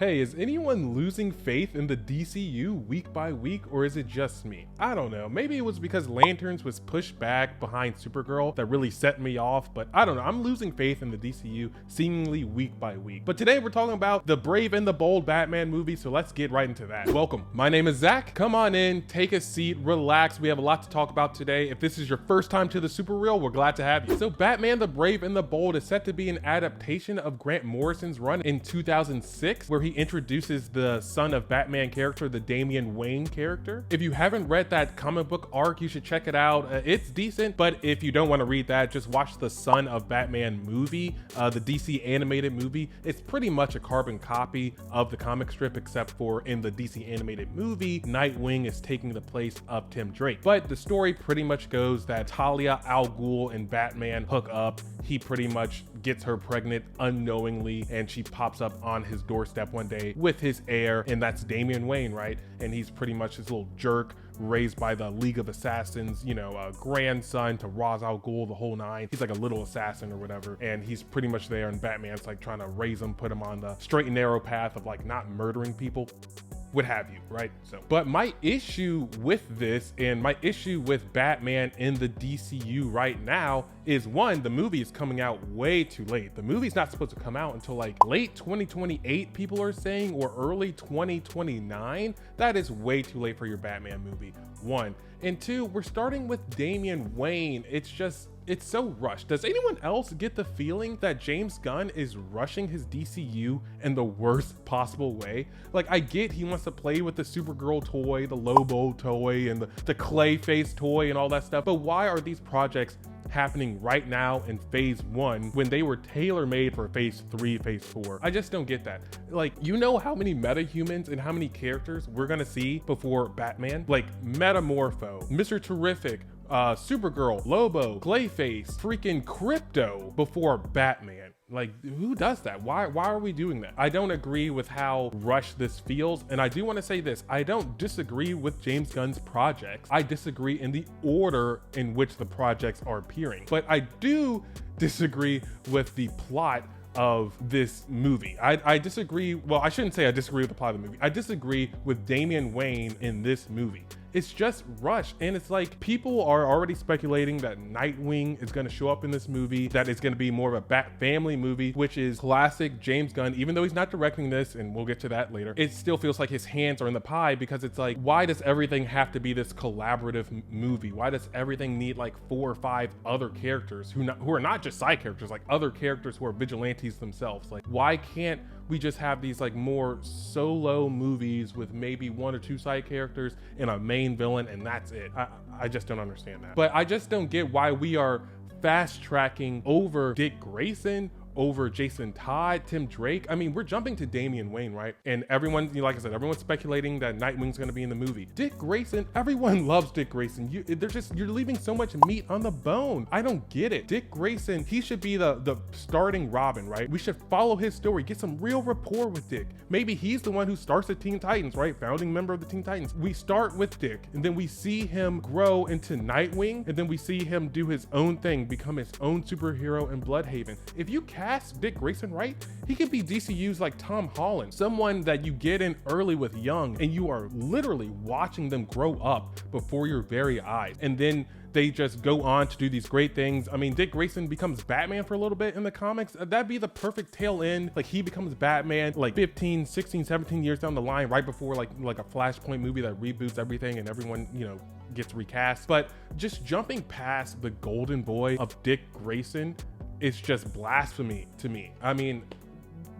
Hey, is anyone losing faith in the DCU week by week, or is it just me? I don't know. Maybe it was because Lanterns was pushed back behind Supergirl that really set me off, but I don't know. I'm losing faith in the DCU seemingly week by week. But today we're talking about the Brave and the Bold Batman movie, so let's get right into that. Welcome. My name is Zach. Come on in, take a seat, relax. We have a lot to talk about today. If this is your first time to the Super Reel, we're glad to have you. So Batman the Brave and the Bold is set to be an adaptation of Grant Morrison's run in 2006, where he introduces the son of Batman character, the Damian Wayne character. If you haven't read that comic book arc, you should check it out. It's decent, but if you don't want to read that, just watch the Son of Batman movie, the DC animated movie. It's pretty much a carbon copy of the comic strip, except for in the DC animated movie, Nightwing is taking the place of Tim Drake. But the story pretty much goes that Talia al Ghul and Batman hook up. He pretty much gets her pregnant unknowingly, and she pops up on his doorstep one day with his heir, and that's Damian Wayne, right? And he's pretty much this little jerk raised by the League of Assassins, you know, a grandson to Ra's al Ghul, the whole nine. He's like a little assassin or whatever, and he's pretty much there, and Batman's like trying to raise him, put him on the straight and narrow path of like not murdering people, what have you, right? So, but my issue with this and my issue with Batman in the DCU right now is, one, the movie is coming out way too late. The movie's not supposed to come out until like late 2028, people are saying, or early 2029. That is way too late for your Batman movie, one. And two, we're starting with Damian Wayne. It's so rushed. Does anyone else get the feeling that James Gunn is rushing his DCU in the worst possible way? Like, I get he wants to play with the Supergirl toy, the Lobo toy, and the Clayface toy and all that stuff, but why are these projects happening right now in phase 1 when they were tailor-made for phase 3, phase 4? I just don't get that. Like, you know how many metahumans and how many characters we're gonna see before Batman? Like Metamorpho, Mr. Terrific, Supergirl, Lobo, Clayface, freaking Crypto before Batman. Like, who does that? Why are we doing that? I don't agree with how rushed this feels. And I do want to say this, I don't disagree with James Gunn's projects. I disagree in the order in which the projects are appearing. But I do disagree with the plot of this movie. I disagree, well, I shouldn't say I disagree with the plot of the movie. I disagree with Damian Wayne in this movie. It's just rushed, and it's like people are already speculating that Nightwing is going to show up in this movie, that it's going to be more of a Bat family movie, which is classic James Gunn. Even though he's not directing this, and we'll get to that later, it still feels like his hands are in the pie, because it's like, why does everything have to be this collaborative movie? Why does everything need like 4 or 5 other characters who are not just side characters, like other characters who are vigilantes themselves? Like, why can't we just have these like more solo movies with maybe 1 or 2 side characters and a main villain, and that's it? I just don't understand that. But I just don't get why we are fast tracking over Dick Grayson, over Jason Todd, Tim Drake. I mean, we're jumping to Damian Wayne, right? And everyone, you know, like I said, everyone's speculating that Nightwing's gonna be in the movie. Dick Grayson, everyone loves Dick Grayson. You're leaving so much meat on the bone. I don't get it. Dick Grayson, he should be the starting Robin, right? We should follow his story, get some real rapport with Dick. Maybe he's the one who starts the Teen Titans, right? Founding member of the Teen Titans. We start with Dick, and then we see him grow into Nightwing, and then we see him do his own thing, become his own superhero in Bloodhaven. If you cast Dick Grayson right, he could be DCU's like Tom Holland, someone that you get in early with young, and you are literally watching them grow up before your very eyes, and then they just go on to do these great things. I mean, Dick Grayson becomes Batman for a little bit in the comics. That'd be the perfect tail end. Like, he becomes Batman like 15, 16, 17 years down the line, right before like a Flashpoint movie that reboots everything and everyone, you know, gets recast. But just jumping past the golden boy of Dick Grayson, it's just blasphemy to me. I mean,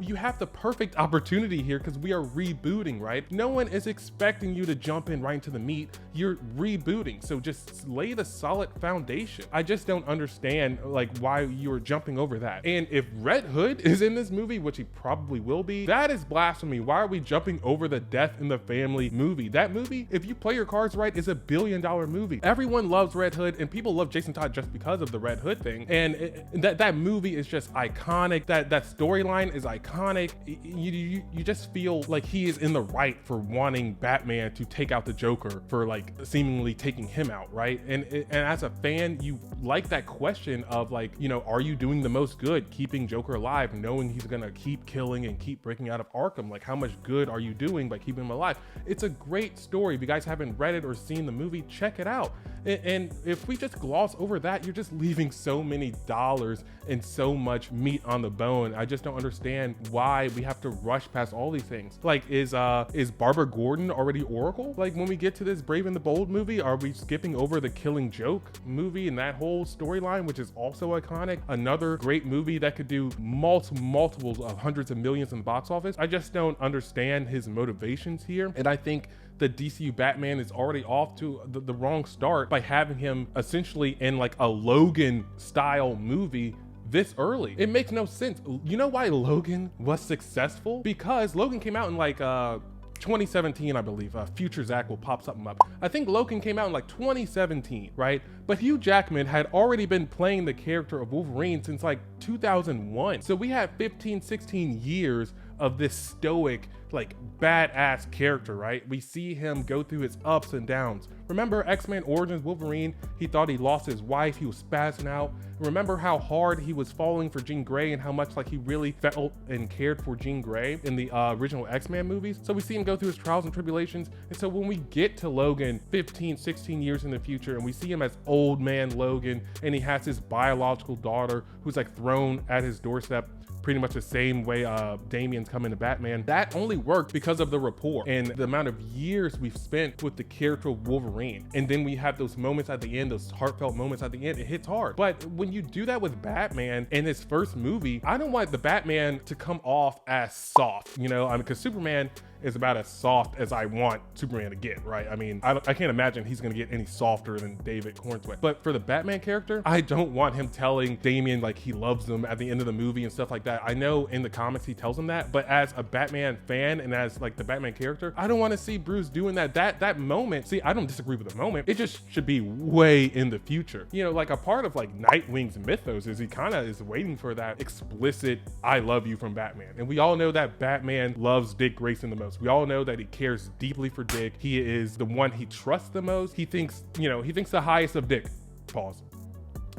you have the perfect opportunity here because we are rebooting, right? No one is expecting you to jump in right into the meat. You're rebooting, so just lay the solid foundation. I just don't understand like why you're jumping over that. And if Red Hood is in this movie, which he probably will be, that is blasphemy. Why are we jumping over the Death in the Family movie? That movie, if you play your cards right, is $1 billion movie. Everyone loves Red Hood, and people love Jason Todd just because of the Red Hood thing. And that movie is just iconic. That storyline is iconic. You just feel like he is in the right for wanting Batman to take out the Joker, for like seemingly taking him out, right? And as a fan, you like that question of like, you know, are you doing the most good keeping Joker alive, knowing he's gonna keep killing and keep breaking out of Arkham? Like, how much good are you doing by keeping him alive? It's a great story. If you guys haven't read it or seen the movie, check it out. And if we just gloss over that, you're just leaving so many dollars and so much meat on the bone. I just don't understand why we have to rush past all these things. Like, is Barbara Gordon already Oracle? Like, when we get to this Brave and the Bold movie, are we skipping over the Killing Joke movie and that whole storyline, which is also iconic? Another great movie that could do multiples of hundreds of millions in the box office. I just don't understand his motivations here. And I think the DCU Batman is already off to the wrong start by having him essentially in like a Logan style movie this early. It makes no sense. You know why Logan was successful? Because Logan came out in like 2017, I believe. Future Zach will pop something up. I think Logan came out in like 2017, right? But Hugh Jackman had already been playing the character of Wolverine since like 2001. So we had 15, 16 years of this stoic, like badass character, right? We see him go through his ups and downs. Remember X-Men Origins Wolverine? He thought he lost his wife, he was spazzing out. Remember how hard he was falling for Jean Grey and how much like he really felt and cared for Jean Grey in the original X-Men movies? So we see him go through his trials and tribulations. And so when we get to Logan 15, 16 years in the future and we see him as old man Logan and he has his biological daughter who's like thrown at his doorstep, pretty much the same way Damian's coming to Batman. That only worked because of the rapport and the amount of years we've spent with the character of Wolverine. And then we have those moments at the end, those heartfelt moments at the end, it hits hard. But when you do that with Batman in his first movie, I don't want the Batman to come off as soft, you know? I mean, because Superman is about as soft as I want Superman to get, right? I mean, I can't imagine he's gonna get any softer than David Cornsweet. But for the Batman character, I don't want him telling Damian like he loves him at the end of the movie and stuff like that. I know in the comics he tells him that, but as a Batman fan and as like the Batman character, I don't want to see Bruce doing that. That moment, see, I don't disagree with the moment. It just should be way in the future. You know, like a part of like Nightwing's mythos is he kind of is waiting for that explicit "I love you" from Batman. And we all know that Batman loves Dick Grayson the most. We all know that he cares deeply for Dick. He is the one he trusts the most. He thinks, you know, he thinks the highest of Dick. Pause.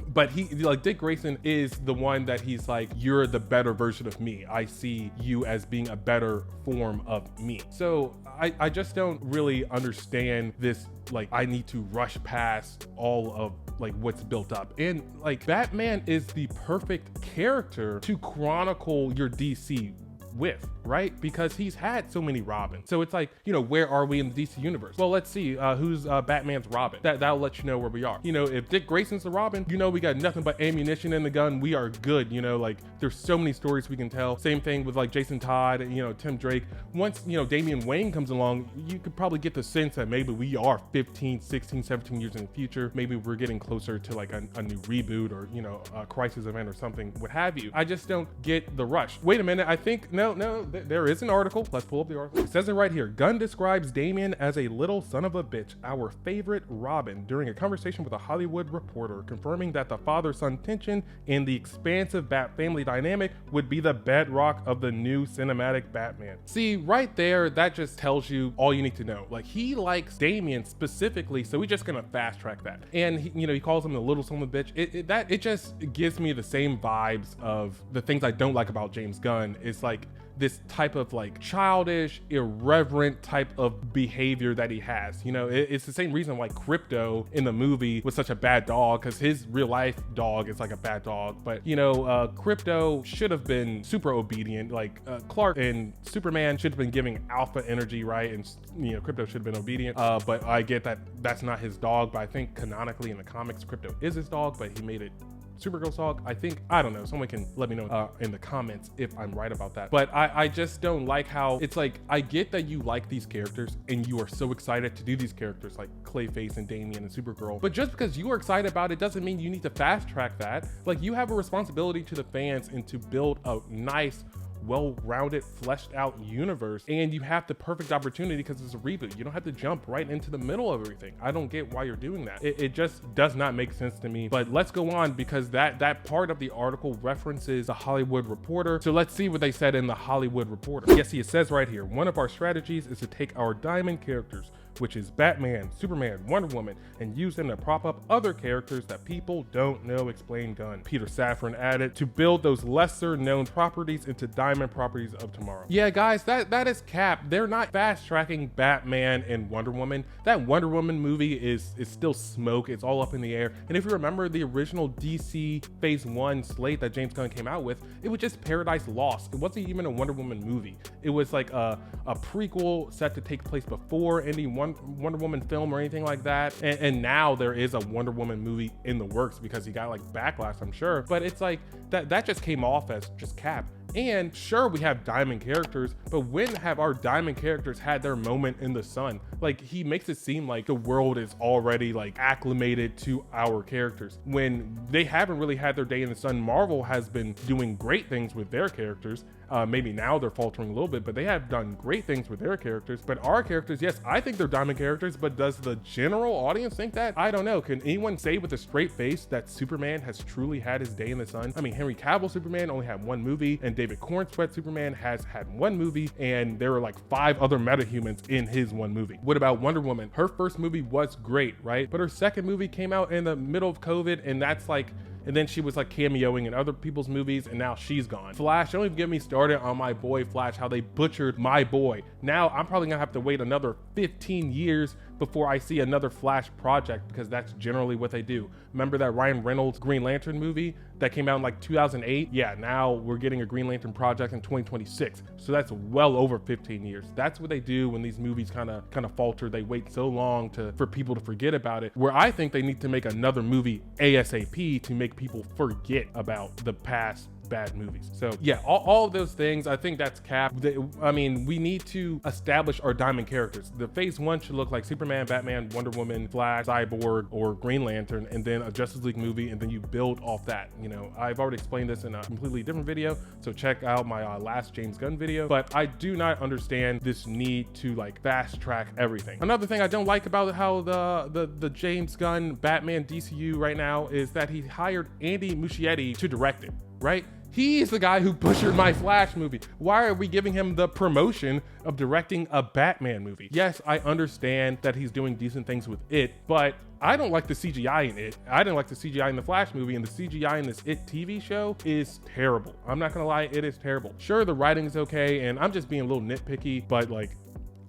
But he, like, Dick Grayson is the one that he's like, you're the better version of me. I see you as being a better form of me. So I just don't really understand this, like, I need to rush past all of like what's built up. And like Batman is the perfect character to chronicle your DC with, right? Because he's had so many Robins. So it's like, you know, where are we in the DC universe? Well, let's see who's Batman's Robin. That'll let you know where we are. You know, if Dick Grayson's the Robin, you know, we got nothing but ammunition in the gun. We are good. You know, like there's so many stories we can tell. Same thing with like Jason Todd, you know, Tim Drake. Once, you know, Damian Wayne comes along, you could probably get the sense that maybe we are 15, 16, 17 years in the future. Maybe we're getting closer to like a new reboot or, you know, a crisis event or something, what have you. I just don't get the rush. Wait a minute. I think, no, there is an article. Let's pull up the article. It says it right here. Gunn describes Damian as a little son of a bitch, our favorite Robin, during a conversation with a Hollywood reporter, confirming that the father-son tension in the expansive Bat family dynamic would be the bedrock of the new cinematic Batman. See, right there, that just tells you all you need to know. Like, he likes Damian specifically, so we're just gonna fast track that. And he, you know, he calls him the little son of a bitch. It just gives me the same vibes of the things I don't like about James Gunn. It's like this type of like childish, irreverent type of behavior that he has. You know, it's the same reason why Crypto in the movie was such a bad dog, because his real life dog is like a bad dog. But you know, Crypto should have been super obedient. Like Clark and Superman should have been giving alpha energy, right? And you know, Crypto should have been obedient. But I get that that's not his dog. But I think canonically in the comics, Crypto is his dog, but he made it Supergirl's dog. I think, I don't know, someone can let me know in the comments if I'm right about that. But I just don't like how it's like, I get that you like these characters and you are so excited to do these characters like Clayface and Damian and Supergirl, but just because you are excited about it doesn't mean you need to fast track that. Like, you have a responsibility to the fans and to build a nice, well-rounded, fleshed out universe, and you have the perfect opportunity because it's a reboot. You don't have to jump right into the middle of everything. I don't get why you're doing that. It just does not make sense to me. But let's go on, because that part of the article references the Hollywood Reporter. So let's see what they said in the Hollywood Reporter. Yes, it says right here, one of our strategies is to take our diamond characters, which is Batman, Superman, Wonder Woman, and use them to prop up other characters that people don't know, explained Gunn. Peter Safran added, to build those lesser known properties into diamond properties of tomorrow. Yeah, guys, that is cap. They're not fast tracking Batman and Wonder Woman. That Wonder Woman movie is still smoke. It's all up in the air. And if you remember the original DC Phase 1 slate that James Gunn came out with, it was just Paradise Lost. It wasn't even a Wonder Woman movie. It was like a prequel set to take place before any Wonder Woman film or anything like that. And now there is a Wonder Woman movie in the works because he got like backlash, I'm sure. But it's like that just came off as just cap. And sure, we have diamond characters, but when have our diamond characters had their moment in the sun? Like, he makes it seem like the world is already like acclimated to our characters when they haven't really had their day in the sun. Marvel has been doing great things with their characters. Maybe now they're faltering a little bit, but they have done great things with their characters. But our characters, yes, I think they're diamond characters, but does the general audience think that? I don't know. Can anyone say with a straight face that Superman has truly had his day in the sun? I mean, Henry Cavill Superman only had one movie, and David Cornsweet Superman has had one movie, and there were like 5 other metahumans in his one movie. What about Wonder Woman? Her first movie was great, right? But her second movie came out in the middle of COVID, and that's like, and then she was like cameoing in other people's movies, and now she's gone. Flash, don't even get me started on my boy Flash, how they butchered my boy. Now I'm probably gonna have to wait another 15 years before I see another Flash project, because that's generally what they do. Remember that Ryan Reynolds Green Lantern movie that came out in like 2008? Yeah, now we're getting a Green Lantern project in 2026. So that's well over 15 years. That's what they do when these movies kind of falter. They wait so long for people to forget about it, where I think they need to make another movie ASAP to make people forget about the past bad movies. So yeah, all of those things, I think that's cap. I mean, we need to establish our diamond characters. The Phase 1 should look like Superman, Batman, Wonder Woman, Flash, Cyborg, or Green Lantern, and then a Justice League movie, and then you build off that. You know, I've already explained this in a completely different video, so check out my last James Gunn video. But I do not understand this need to like fast track everything. Another thing I don't like about how the James Gunn Batman DCU right now is that he hired Andy Muschietti to direct it, right? He's the guy who butchered my Flash movie. Why are we giving him the promotion of directing a Batman movie? Yes, I understand that he's doing decent things with it, but I don't like the CGI in it. I didn't like the CGI in the Flash movie, and the CGI in this It TV show is terrible. I'm not gonna lie, it is terrible. Sure, the writing is okay, and I'm just being a little nitpicky, but like,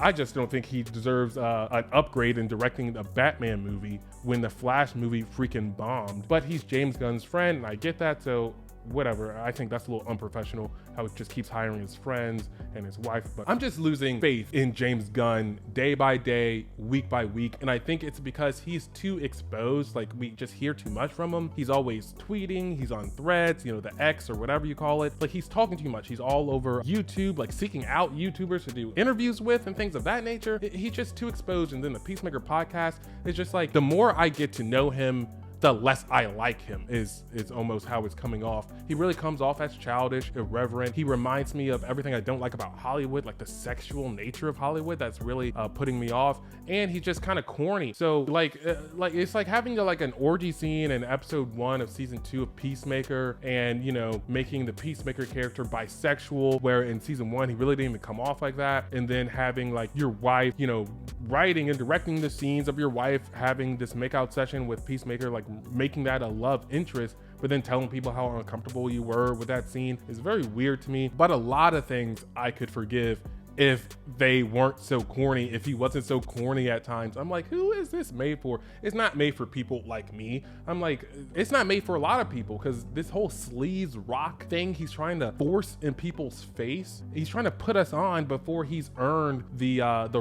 I just don't think he deserves an upgrade in directing a Batman movie when the Flash movie freaking bombed. But he's James Gunn's friend, and I get that, so whatever. I think that's a little unprofessional how it just keeps hiring his friends and his wife. But I'm just losing faith in James Gunn day by day, week by week, and I think it's because he's too exposed. Like, we just hear too much from him. He's always tweeting, he's on Threads, you know, the X or whatever you call it. Like, he's talking too much. He's all over YouTube, like seeking out YouTubers to do interviews with and things of that nature. He's just too exposed. And then the Peacemaker podcast is just like, the more I get to know him, the less I like him is almost how it's coming off. He really comes off as childish, irreverent. He reminds me of everything I don't like about Hollywood, like the sexual nature of Hollywood that's really putting me off. And he's just kind of corny. So like it's like having like an orgy scene in episode 1 of season 2 of Peacemaker, and you know, making the Peacemaker character bisexual, where in season 1 he really didn't even come off like that. And then having like your wife, you know, writing and directing the scenes of your wife having this makeout session with Peacemaker, like making that a love interest, but then telling people how uncomfortable you were with that scene is very weird to me. But a lot of things I could forgive if they weren't so corny, if he wasn't so corny at times. I'm like, who is this made for? It's not made for people like me. I'm like, it's not made for a lot of people, because this whole sleaze rock thing he's trying to force in people's face, he's trying to put us on before he's earned the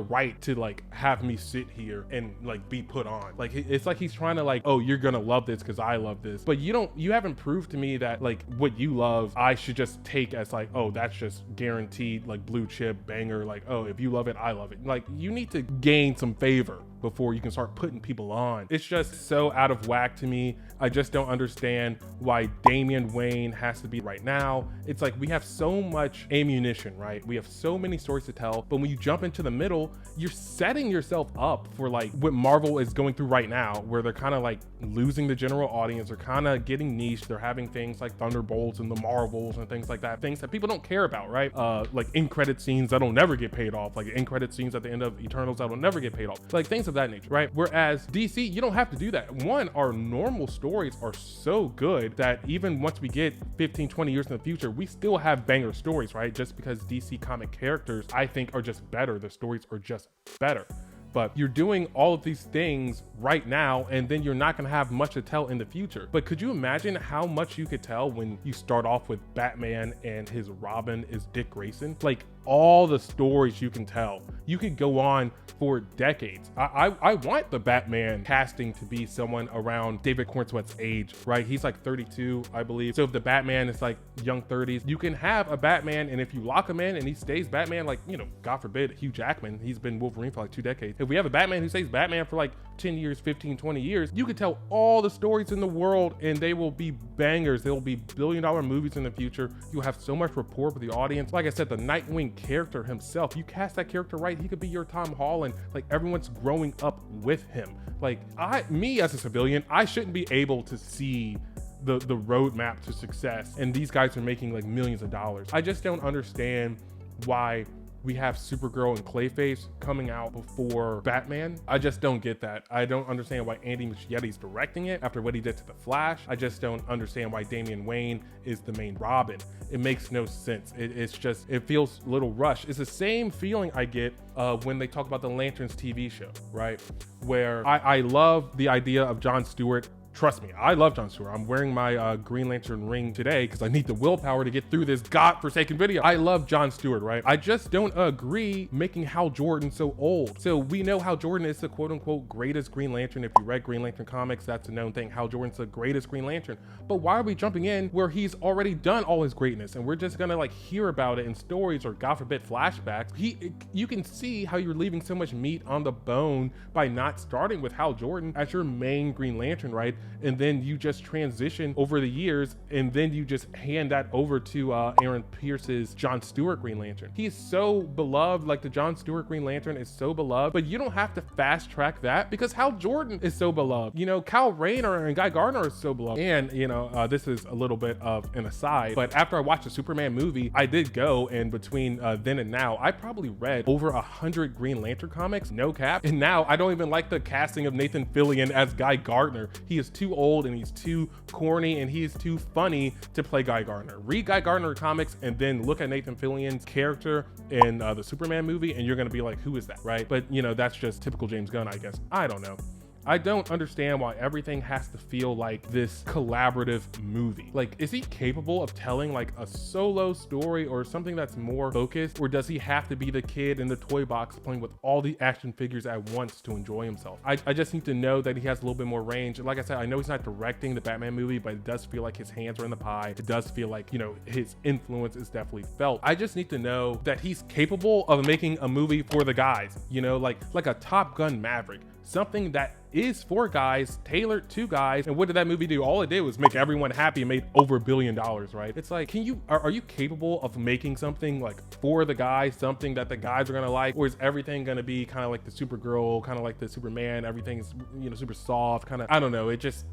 right to like have me sit here and like be put on. Like, it's like he's trying to like, oh, you're gonna love this because I love this, but you haven't proved to me that like what you love I should just take as like, oh, that's just guaranteed like blue chip banger, like, oh, if you love it I love it. Like, you need to gain some favor before you can start putting people on. It's just so out of whack to me. I just don't understand why Damian Wayne has to be right now. It's like we have so much ammunition, right? We have so many stories to tell, but when you jump into the middle, you're setting yourself up for like what Marvel is going through right now, where they're kind of like losing the general audience. They're kind of getting niche. They're having things like Thunderbolts and the Marvels and things like that, things that people don't care about, right? Like end credit scenes that'll never get paid off, like end credit scenes at the end of Eternals that'll never get paid off, like things of that nature, right? Whereas DC, you don't have to do that. One, our normal stories are so good that even once we get 15-20 years in the future, we still have banger stories, right? Just because DC comic characters, I think, are just better. The stories are just better. But you're doing all of these things right now, and then you're not gonna have much to tell in the future. But could you imagine how much you could tell when you start off with Batman and his Robin is Dick Grayson? Like, all the stories you can tell. You could go on for decades. I want the Batman casting to be someone around David Cornsweet's age, right? He's like 32, I believe. So if the Batman is like young 30s, you can have a Batman, and if you lock him in and he stays Batman, like, you know, God forbid, Hugh Jackman, he's been Wolverine for like 2 decades. If we have a Batman who stays Batman for like 10 years, 15, 20 years, you could tell all the stories in the world and they will be bangers. They will be billion-dollar movies in the future. You'll have so much rapport with the audience. Like I said, the Nightwing character himself, you cast that character right, he could be your Tom Holland. Like, everyone's growing up with him. Like, me as a civilian, I shouldn't be able to see the roadmap to success, and these guys are making like millions of dollars. I just don't understand why we have Supergirl and Clayface coming out before Batman. I just don't get that. I don't understand why Andy Muschietti's directing it after what he did to The Flash. I just don't understand why Damian Wayne is the main Robin. It makes no sense. It's just, it feels a little rushed. It's the same feeling I get when they talk about the Lanterns TV show, right? Where I love the idea of Jon Stewart. Trust me, I love Jon Stewart. I'm wearing my Green Lantern ring today because I need the willpower to get through this godforsaken video. I love Jon Stewart, right? I just don't agree making Hal Jordan so old. So we know Hal Jordan is the quote unquote greatest Green Lantern. If you read Green Lantern comics, that's a known thing. Hal Jordan's the greatest Green Lantern. But why are we jumping in where he's already done all his greatness and we're just gonna like hear about it in stories or God forbid flashbacks? You can see how you're leaving so much meat on the bone by not starting with Hal Jordan as your main Green Lantern, right? And then you just transition over the years, and then you just hand that over to Aaron Pierce's Jon Stewart Green Lantern. He's so beloved, like the Jon Stewart Green Lantern is so beloved, but you don't have to fast track that because Hal Jordan is so beloved. You know, Kyle Rayner and Guy Gardner are so beloved. And, you know, this is a little bit of an aside, but after I watched the Superman movie, I did go, and between then and now, I probably read over 100 Green Lantern comics, no cap. And now I don't even like the casting of Nathan Fillion as Guy Gardner. He is too old and he's too corny and he is too funny to play Guy Gardner. Read Guy Gardner comics and then look at Nathan Fillion's character in the Superman movie and you're gonna be like, who is that, right? But you know, that's just typical James Gunn, I guess. I don't know. I don't understand why everything has to feel like this collaborative movie. Like, is he capable of telling like a solo story or something that's more focused? Or does he have to be the kid in the toy box playing with all the action figures at once to enjoy himself? I just need to know that he has a little bit more range. And like I said, I know he's not directing the Batman movie, but it does feel like his hands are in the pie. It does feel like, you know, his influence is definitely felt. I just need to know that he's capable of making a movie for the guys, you know, like a Top Gun Maverick. Something that is for guys, tailored to guys. And what did that movie do? All it did was make everyone happy and made over $1 billion, right? It's like, are you capable of making something like for the guys, something that the guys are gonna like? Or is everything gonna be kind of like the Supergirl, kind of like the Superman, everything's, you know, super soft, kind of, I don't know, it just,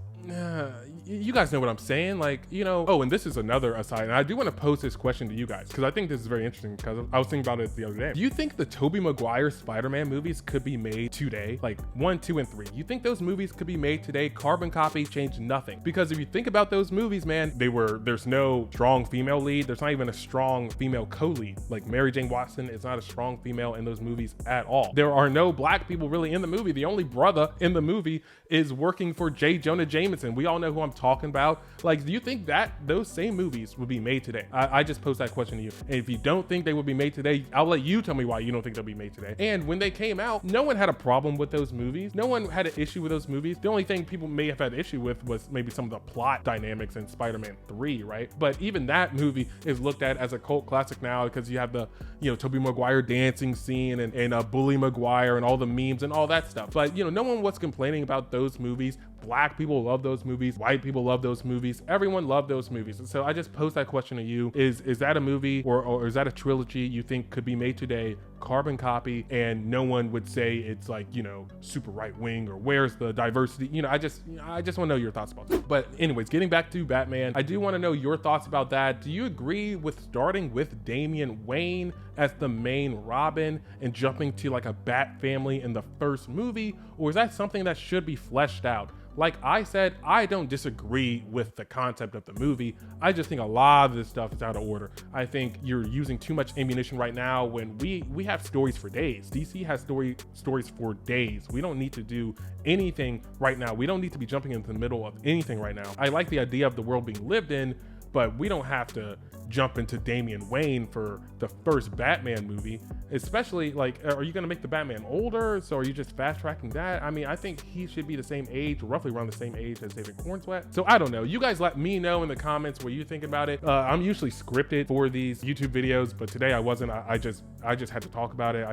you guys know what I'm saying, like, you know. Oh, and this is another aside, and I do want to pose this question to you guys because I think this is very interesting because I was thinking about it the other day. Do you think the Tobey Maguire Spider-Man movies could be made today? Like 1, 2, and 3. You think those movies could be made today? Carbon copy changed nothing. Because if you think about those movies, man, there's no strong female lead. There's not even a strong female co-lead. Like Mary Jane Watson is not a strong female in those movies at all. There are no black people really in the movie. The only brother in the movie is working for J. Jonah Jameson Jameson, we all know who I'm talking about. Like, do you think that those same movies would be made today? I just posed that question to you. And if you don't think they would be made today, I'll let you tell me why you don't think they'll be made today. And when they came out, no one had a problem with those movies. No one had an issue with those movies. The only thing people may have had an issue with was maybe some of the plot dynamics in Spider-Man 3, right? But even that movie is looked at as a cult classic now because you have the, you know, Tobey Maguire dancing scene and Bully Maguire and all the memes and all that stuff. But, you know, no one was complaining about those movies. Black people love those movies. White people love those movies. Everyone loved those movies. And so I just posed that question to you. Is that a movie or is that a trilogy you think could be made today, carbon copy, and no one would say it's like, you know, super right wing or where's the diversity? You know, I just want to know your thoughts about that. But anyways, getting back to Batman, I do want to know your thoughts about that. Do you agree with starting with Damian Wayne as the main Robin and jumping to like a Bat family in the first movie? Or is that something that should be fleshed out? Like I said, I don't disagree with the concept of the movie. I just think a lot of this stuff is out of order. I think you're using too much ammunition right now when we have stories for days. DC has stories for days. We don't need to do anything right now. We don't need to be jumping into the middle of anything right now. I like the idea of the world being lived in, but we don't have to jump into Damian Wayne for the first Batman movie, especially like, are you gonna make the Batman older? So are you just fast tracking that? I mean, I think he should be the same age, roughly around the same age as David Cornsweat. So I don't know. You guys let me know in the comments what you think about it. I'm usually scripted for these YouTube videos, but today I wasn't. I just had to talk about it.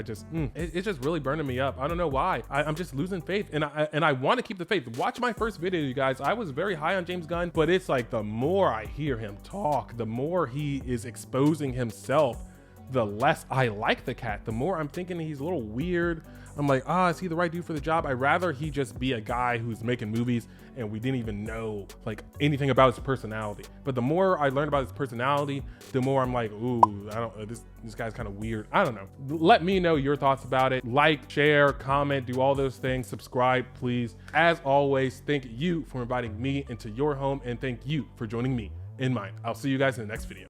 It's just really burning me up. I don't know why. I'm just losing faith, and I want to keep the faith. Watch my first video, you guys. I was very high on James Gunn, but it's like the more I hear him talk, the more he is exposing himself, the less I like the cat. The more I'm thinking he's a little weird. I'm like, is he the right dude for the job? I'd rather he just be a guy who's making movies and we didn't even know like anything about his personality. But the more I learn about his personality, the more I'm like, ooh, this guy's kind of weird. I don't know. Let me know your thoughts about it. Like, share, comment, do all those things. Subscribe, please. As always, thank you for inviting me into your home, and thank you for joining me in mine. I'll see you guys in the next video.